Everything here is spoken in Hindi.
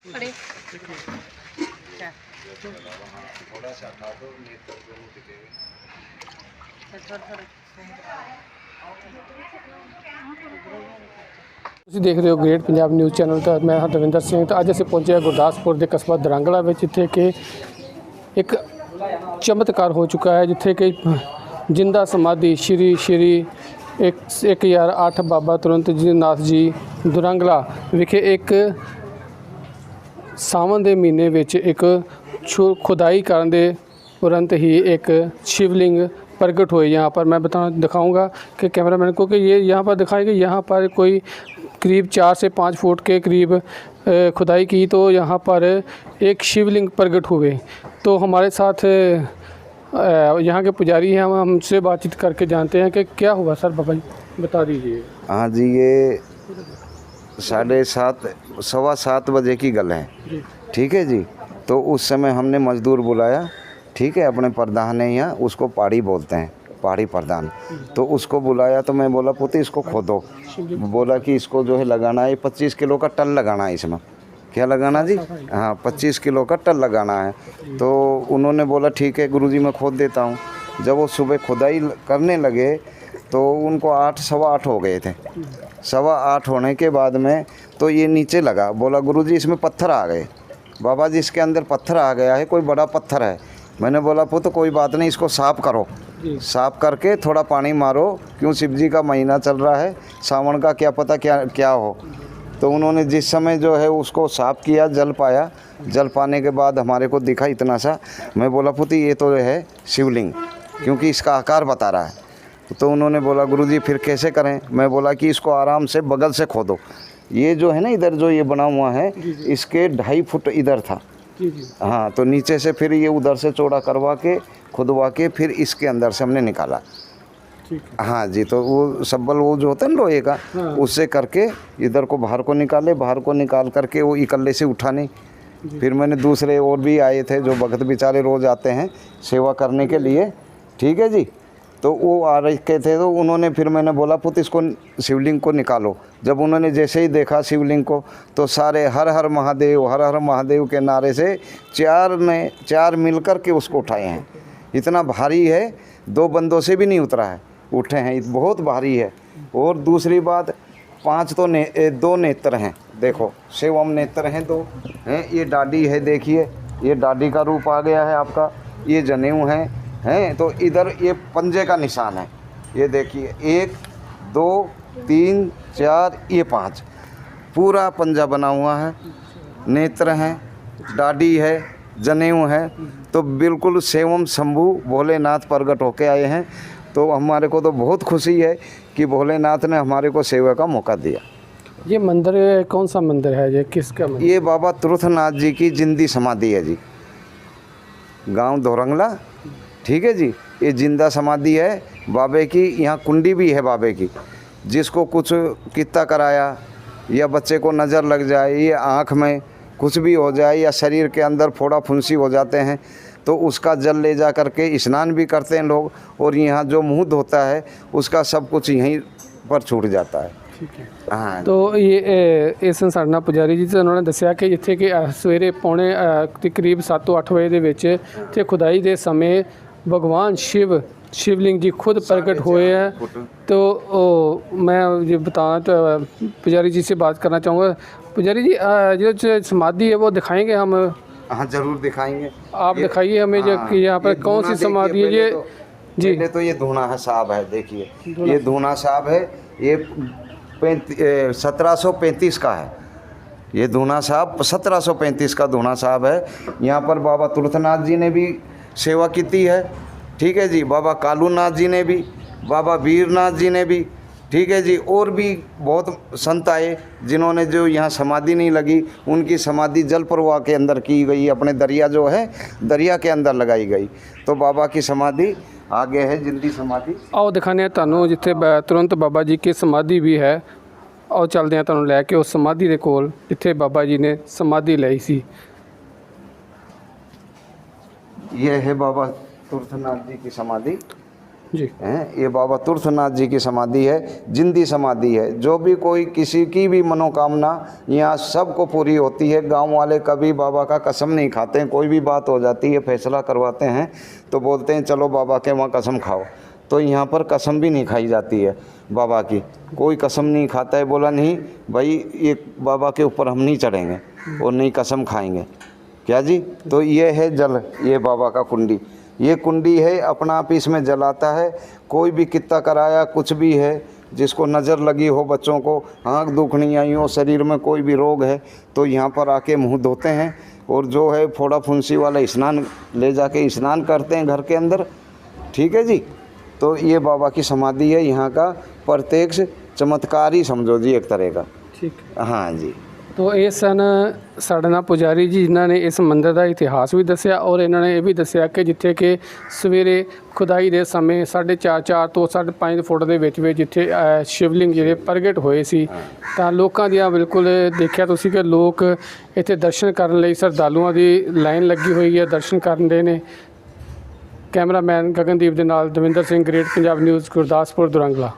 खड़े थोड़ा सा खा दो, नेत्र दोनों दिखेंगे। ਤੁਸੀਂ ਦੇਖ ਰਹੇ ਹੋ ਗ੍ਰੇਟ ਪੰਜਾਬ ਨਿਊਜ਼ ਚੈਨਲ। ਤਾਂ ਮੈਂ ਹਾਂ ਦਵਿੰਦਰ ਸਿੰਘ। ਤਾਂ ਅੱਜ ਅਸੀਂ ਪਹੁੰਚੇ ਹਾਂ ਗੁਰਦਾਸਪੁਰ ਦੇ ਕਸਬਾ ਦਰੰਗਲਾ ਵਿੱਚ, ਜਿੱਥੇ ਕਿ ਇੱਕ ਚਮਤਕਾਰ ਹੋ ਚੁੱਕਾ ਹੈ, ਜਿੱਥੇ ਕਿ ਜਿੰਦਾ ਸਮਾਧੀ ਸ਼੍ਰੀ 1008 ਬਾਬਾ ਤੁਰੰਤ ਜੀ ਨਾਥ ਜੀ ਦੁਰੰਗਲਾ ਵਿਖੇ ਇੱਕ ਸਾਵਣ ਦੇ ਮਹੀਨੇ ਵਿੱਚ ਇੱਕ खुदाई ਕਰਨ ਦੇ तुरंत ही एक शिवलिंग प्रकट हुए। यहाँ पर मैं दिखाऊंगा कि कैमरामैन को कि ये यहाँ पर दिखाएंगे। यहाँ पर कोई करीब 4 से 5 फुट के करीब खुदाई की, तो यहाँ पर एक शिवलिंग प्रकट हुए। तो हमारे साथ यहाँ के पुजारी हैं, हम हमसे बातचीत करके जानते हैं कि क्या हुआ। सर बाबा जी बता दीजिए। हाँ जी, ये 7:30 7:15 बजे की गल है, ठीक है जी। तो उस समय हमने मजदूर बुलाया, ठीक है, अपने प्रधान है यहाँ, उसको पहाड़ी बोलते हैं, पहाड़ी प्रधान। तो उसको बुलाया तो मैं बोला पुत्र इसको खोदो। बोला कि इसको जो है लगाना है 25 किलो का टल लगाना है इसमें। क्या लगाना जी? हाँ, 25 किलो का टल लगाना है। तो उन्होंने बोला ठीक है गुरुजी मैं खोद देता हूँ। जब वो सुबह खुदाई करने लगे तो उनको 8 सवा 8 हो गए थे। सवा 8 होने के बाद में तो ये नीचे लगा। बोला गुरुजी इसमें पत्थर आ गए। बाबा जी इसके अंदर पत्थर आ गया है, कोई बड़ा पत्थर है। मैंने बोला पुत्र कोई बात नहीं, इसको साफ़ करो, साफ़ करके थोड़ा पानी मारो, क्यों शिव जी का महीना चल रहा है, सावन का क्या पता क्या क्या हो। तो उन्होंने जिस समय जो है उसको साफ़ किया, जल पाया। जल पाने के बाद हमारे को दिखा इतना सा। मैं बोला पुत्र ये तो है शिवलिंग, क्योंकि इसका आकार बता रहा है। तो उन्होंने बोला गुरुजी फिर कैसे करें। मैं बोला कि इसको आराम से बगल से खोदो। ये जो है ना इधर जो ये बना हुआ है, इसके 2.5 फुट इधर था। हाँ, तो नीचे से फिर ये उधर से चौड़ा करवा के खुदवा के फिर इसके अंदर से हमने निकाला। हाँ जी, तो वो सब्बल वो जो होता है ना लोहे का, उससे करके इधर को बाहर को निकाले, बाहर को निकाल करके वो इकल्ले से उठा नहीं। फिर मैंने दूसरे और भी आए थे जो भगत बेचारे रोज़ आते हैं सेवा करने के लिए, ठीक है जी। तो वो आ रखे थे, तो उन्होंने फिर मैंने बोला पुत्र इसको शिवलिंग को निकालो। जब उन्होंने जैसे ही देखा शिवलिंग को तो सारे हर हर महादेव के नारे से 4 मिल कर के उसको उठाए हैं। इतना भारी है, 2 बंदों से भी नहीं उतरा है, उठे हैं, बहुत भारी है। और दूसरी बात 5 तो 2 नेत्र हैं, देखो शिवम नेत्र हैं 2 हैं। ये डाडी है, देखिए ये डाडी का रूप आ गया है आपका। ये जनेऊ हैं, तो इधर ये पंजे का निशान है, ये देखिए 1 2 3 4 ये 5 पूरा पंजा बना हुआ है। नेत्र हैं, डाडी है, जनेऊ है। तो बिल्कुल सेवम शंभू भोलेनाथ प्रकट होके आए हैं। तो हमारे को तो बहुत खुशी है कि भोलेनाथ ने हमारे को सेवा का मौका दिया। ये मंदिर कौन सा मंदिर है, ये किसका मंदिर? ये बाबा तुरंतनाथ जी की जिंदी समाधि है जी, गांव दोरंगला, ठीक है जी। ये जिंदा समाधि है बाबे की। यहाँ कुंडी भी है बाबे की। जिसको कुछ कित्ता कराया या बच्चे को नज़र लग जाए या आँख में कुछ भी हो जाए या शरीर के अंदर फोड़ा फुंसी हो जाते हैं, तो उसका जल ले जा करके स्नान भी करते हैं लोग। और यहाँ जो मुहूर्त होता है उसका सब कुछ यहीं पर छूट जाता है। हाँ, तो ये इस साढ़े पुजारी जी से उन्होंने दसिया कि इत्थे कि सवेरे पौने करीब 7-8 बजे ਦੇ ਵਿੱਚ ਤੇ खुदाई के समय भगवान शिवलिंग जी खुद प्रकट हुए हैं। तो मैं ये बताना तो पुजारी जी से बात करना चाहूँगा। पुजारी जी जो समाधि है वो दिखाएंगे हम? हाँ जरूर दिखाएंगे। आप दिखाइए हमें जो कि यहाँ पर कौन सी समाधि है ये जी। तो ये धूना है साहब है, देखिए ये धूना साहब है। ये 1735 का है। ये धूना साहब 1735 का धूना साहब है। यहाँ पर बाबा तुरंतनाथ जी ने भी सेवा की है, ठीक है जी। बाबा कालूनाथ जी ने भी, बाबा वीरनाथ जी ने भी, ठीक है जी। और भी बहुत संत आए जिन्होंने जो यहाँ समाधि नहीं लगी उनकी समाधि जल प्रवाह के अंदर की गई, अपने दरिया जो है दरिया के अंदर लगाई गई। तो बाबा की समाधि आगे है जिंदी समाधि। आओ दिखाने ਤੁਹਾਨੂੰ ਜਿੱਥੇ ਤੁਰੰਤ ਬਾਬਾ ਜੀ की समाधि भी है। आओ चलते हैं ਤੁਹਾਨੂੰ ਲੈ ਕੇ ਉਸ समाधि ਦੇ ਕੋਲ ਜਿੱਥੇ ਬਾਬਾ ਜੀ ਨੇ समाधि ਲਈ ਸੀ। ये है बाबा तुर्थनाथ जी की समाधि जी हैं। ये बाबा तुर्थनाथ जी की समाधि है, जिंदी समाधि है। जो भी कोई किसी की भी मनोकामना यहाँ सबको पूरी होती है। गांव वाले कभी बाबा का कसम नहीं खाते हैं। कोई भी बात हो जाती है, फैसला करवाते हैं तो बोलते हैं चलो बाबा के वहाँ कसम खाओ। तो यहाँ पर कसम भी नहीं खाई जाती है बाबा की। कोई कसम नहीं खाता है, बोला नहीं भाई ये बाबा के ऊपर हम नहीं चढ़ेंगे और नहीं कसम खाएंगे क्या जी। तो ये है जल, ये बाबा का कुंडी, ये कुंडी है, अपना आप इसमें जल आता है। कोई भी कित्ता कराया कुछ भी है, जिसको नज़र लगी हो, बच्चों को आँख दुखनी आई हो, शरीर में कोई भी रोग है तो यहाँ पर आके मुंह धोते हैं। और जो है फोड़ा फुंसी वाला स्नान ले जाके स्नान करते हैं घर के अंदर। ठीक है जी। तो ये बाबा की समाधि है, यहाँ का प्रत्यक्ष चमत्कार ही समझो जी एक तरह का। ठीक है। हाँ जी। तो ये सन ਸਾਡੇ ਨਾਲ ਪੁਜਾਰੀ ਜੀ ਜਿਨ੍ਹਾਂ ਨੇ ਇਸ ਮੰਦਿਰ ਦਾ ਇਤਿਹਾਸ ਵੀ ਦੱਸਿਆ ਔਰ ਇਹਨਾਂ ਨੇ ਇਹ ਵੀ ਦੱਸਿਆ ਕਿ ਜਿੱਥੇ ਕਿ ਸਵੇਰੇ ਖੁਦਾਈ ਦੇ ਸਮੇਂ 4.5 ਤੋਂ 5.5 ਫੁੱਟ ਦੇ ਵਿੱਚ ਜਿੱਥੇ ਸ਼ਿਵਲਿੰਗ ਜਿਹੜੇ ਪ੍ਰਗਟ ਹੋਏ ਸੀ ਤਾਂ ਲੋਕਾਂ ਦੀਆਂ ਬਿਲਕੁਲ ਦੇਖਿਆ ਤੁਸੀਂ ਕਿ ਲੋਕ ਇੱਥੇ ਦਰਸ਼ਨ ਕਰਨ ਲਈ ਸ਼ਰਧਾਲੂਆਂ ਦੀ ਲਾਈਨ ਲੱਗੀ ਹੋਈ ਹੈ, ਦਰਸ਼ਨ ਕਰਨ ਦੇ ਨੇ। ਕੈਮਰਾਮੈਨ ਗਗਨਦੀਪ ਦੇ ਨਾਲ ਦਵਿੰਦਰ ਸਿੰਘ, ਗ੍ਰੇਟ ਪੰਜਾਬ ਨਿਊਜ਼, ਗੁਰਦਾਸਪੁਰ, ਦੁਰੰਗਲਾ।